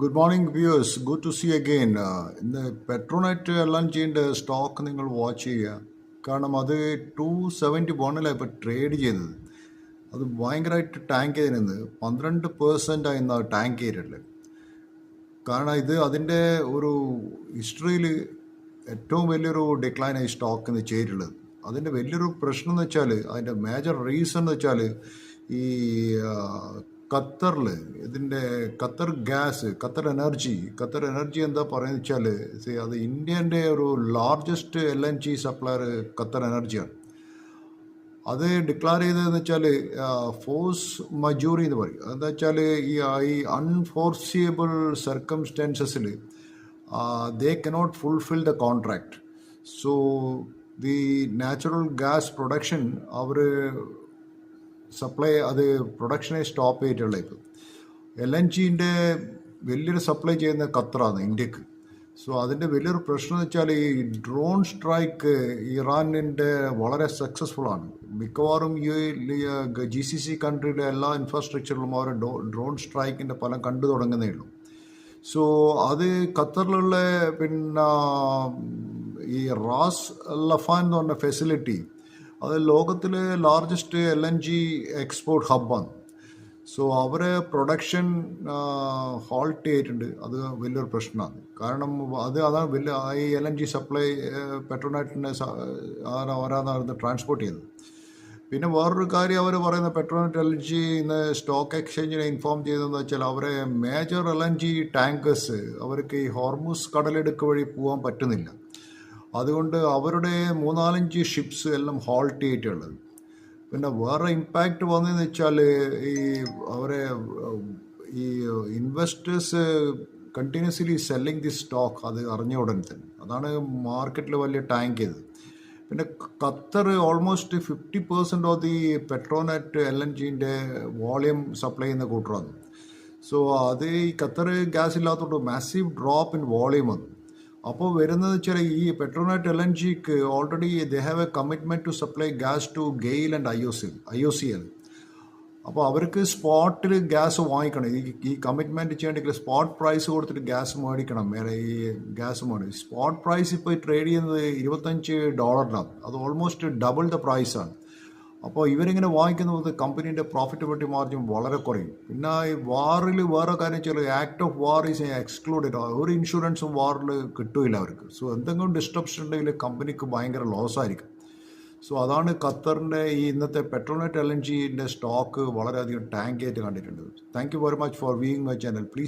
Good morning viewers, good to see again. ഇന്ന് പെട്രോനെറ്റ് LNGൻ്റെ stock നിങ്ങൾ വാച്ച് ചെയ്യുക. കാരണം അത് 271 ഇപ്പോൾ ട്രേഡ് ചെയ്തത്. അത് ഭയങ്കരമായിട്ട് ടാങ്ക് ചെയ്തിരുന്നത് 12% ഇന്ന് ടാങ്ക് ചെയ്തിട്ടുള്ളത്. കാരണം ഇത് അതിൻ്റെ ഒരു ഹിസ്റ്ററിയിൽ ഏറ്റവും വലിയൊരു ഡിക്ലൈനായി സ്റ്റോക്ക് ഇന്ന് ചെയ്തിട്ടുള്ളത്. അതിൻ്റെ വലിയൊരു പ്രശ്നം എന്ന് വെച്ചാൽ, അതിൻ്റെ മേജർ റീസൺ എന്ന് വെച്ചാൽ, ഈ ഖത്തറിൽ ഇതിൻ്റെ ഖത്തർ എനർജി എന്താ പറയുന്നത് വെച്ചാൽ, അത് ഇന്ത്യൻ്റെ ഒരു ലാർജസ്റ്റ് LNG സപ്ലയർ ഖത്തർ എനർജിയാണ്. അത് ഡിക്ലെയർ ചെയ്തതെന്ന് വെച്ചാൽ ഫോഴ്സ് മജൂറി എന്ന് പറയും. എന്താ വെച്ചാൽ ഈ അൺഫോർസിയബിൾ സർക്കംസ്റ്റാൻസസിൽ they cannot fulfill the contract. So the natural gas production അവർ സപ്ലൈ അത് പ്രൊഡക്ഷനെ സ്റ്റോപ്പ് ചെയ്തിട്ടുള്ളത്. ഇപ്പോൾ LNGൻ്റെ വലിയൊരു സപ്ലൈ ചെയ്യുന്ന ഖത്തറാണ് ഇന്ത്യക്ക്. സോ അതിൻ്റെ വലിയൊരു പ്രശ്നം എന്ന് വെച്ചാൽ, ഈ ഡ്രോൺ സ്ട്രൈക്ക് ഇറാനിൻ്റെ വളരെ സക്സസ്ഫുള്ളാണ്. മിക്കവാറും ഈ GCC കൺട്രിയിലെ എല്ലാ ഇൻഫ്രാസ്ട്രക്ചറിലും അവർ ഡ്രോൺ സ്ട്രൈക്കിൻ്റെ ഫലം കണ്ടു തുടങ്ങുന്നേ ഉള്ളൂ. സോ അത് ഖത്തറിലുള്ള പിന്നെ ഈ റാസ് ലഫാൻ എന്ന് പറഞ്ഞ ഫെസിലിറ്റി, അത് ലോകത്തിലെ ലാർജസ്റ്റ് LNG എക്സ്പോർട്ട് ഹബ്ബാണ്. സോ അവരെ പ്രൊഡക്ഷൻ ഹോൾട്ട് ചെയ്തിട്ടുണ്ട്. അത് വലിയൊരു പ്രശ്നമാണ്. കാരണം അതാണ് വലിയ ഈ LNG സപ്ലൈ പെട്രോനെറ്റിനെ അവരാണ് ട്രാൻസ്പോർട്ട് ചെയ്യുന്നത്. പിന്നെ വേറൊരു കാര്യം അവർ പറയുന്ന, പെട്രോനെറ്റ് LNG ഇന്ന് സ്റ്റോക്ക് എക്സ്ചേഞ്ചിനെ ഇൻഫോം ചെയ്തതെന്ന് വെച്ചാൽ, അവരെ മേജർ LNG ടാങ്കേഴ്സ് അവർക്ക് ഈ ഹോർമുസ് കടലെടുക്ക് വഴി പോകാൻ പറ്റുന്നില്ല. അതുകൊണ്ട് അവരുടെ 3-4 ഷിപ്സ് എല്ലാം ഹോൾട്ട് ചെയ്തിട്ടുള്ളത്. പിന്നെ വേറെ ഇമ്പാക്റ്റ് വന്നതെന്ന് വെച്ചാൽ, ഈ അവരെ ഈ investors continuously selling the stock, അത് അറിഞ്ഞ ഉടനെ തന്നെ. അതാണ് മാർക്കറ്റിൽ വലിയ ടാങ്ക് ചെയ്തത്. പിന്നെ Qatar almost 50% of the Petronet LNGൻ്റെ വോളിയം സപ്ലൈ ചെയ്യുന്ന കൂട്ടറാണ്. സോ അത് ഈ ഖത്തർ ഗ്യാസ് ഇല്ലാത്തതുകൊണ്ട് മാസീവ് ഡ്രോപ്പ് ഇൻ വോളിയം വന്നു. അപ്പോൾ വരുന്നത് വെച്ചാൽ, ഈ പെട്രോനെറ്റ് LNGക്ക് already they have a commitment to supply gas to GAIL and IOCL. അപ്പോൾ അവർക്ക് സ്പോട്ടിൽ ഗ്യാസ് വാങ്ങിക്കണം. ഈ കമ്മിറ്റ്മെൻറ്റ് ചെയ്യണമെങ്കിൽ സ്പോട്ട് പ്രൈസ് കൊടുത്തിട്ട് ഗ്യാസ് മേടിക്കണം. ഈ ഗ്യാസ് മേടിക്കും. സ്പോട്ട് പ്രൈസ് ഇപ്പോൾ ട്രേഡ് ചെയ്യുന്നത് $25. അത് ഓൾമോസ്റ്റ് ഡബിൾ ദ പ്രൈസാണ്. അപ്പോൾ ഇവരിങ്ങനെ വാങ്ങിക്കുന്നത് കമ്പനീൻ്റെ പ്രോഫിറ്റബിലിറ്റി മാർജിൻ വളരെ കുറയും. പിന്നെ ഈ വാറിൽ വേറെ കാര്യം വെച്ചാൽ, act of war is excluded. ഒരു ഇൻഷുറൻസും വാറിൽ കിട്ടില്ല അവർക്ക്. സോ എന്തെങ്കിലും ഡിസ്റ്റർബ്ഷൻ ഉണ്ടെങ്കിൽ കമ്പനിക്ക് ഭയങ്കര ലോസ് ആയിരിക്കും. സോ അതാണ് ഖത്തറിൻ്റെ ഈ ഇന്നത്തെ പെട്രോനെറ്റ് LNGൻ്റെ സ്റ്റോക്ക് വളരെയധികം ടാങ്ക് ആയിട്ട് കണ്ടിട്ടുണ്ട്. Thank you very much for viewing my channel. Please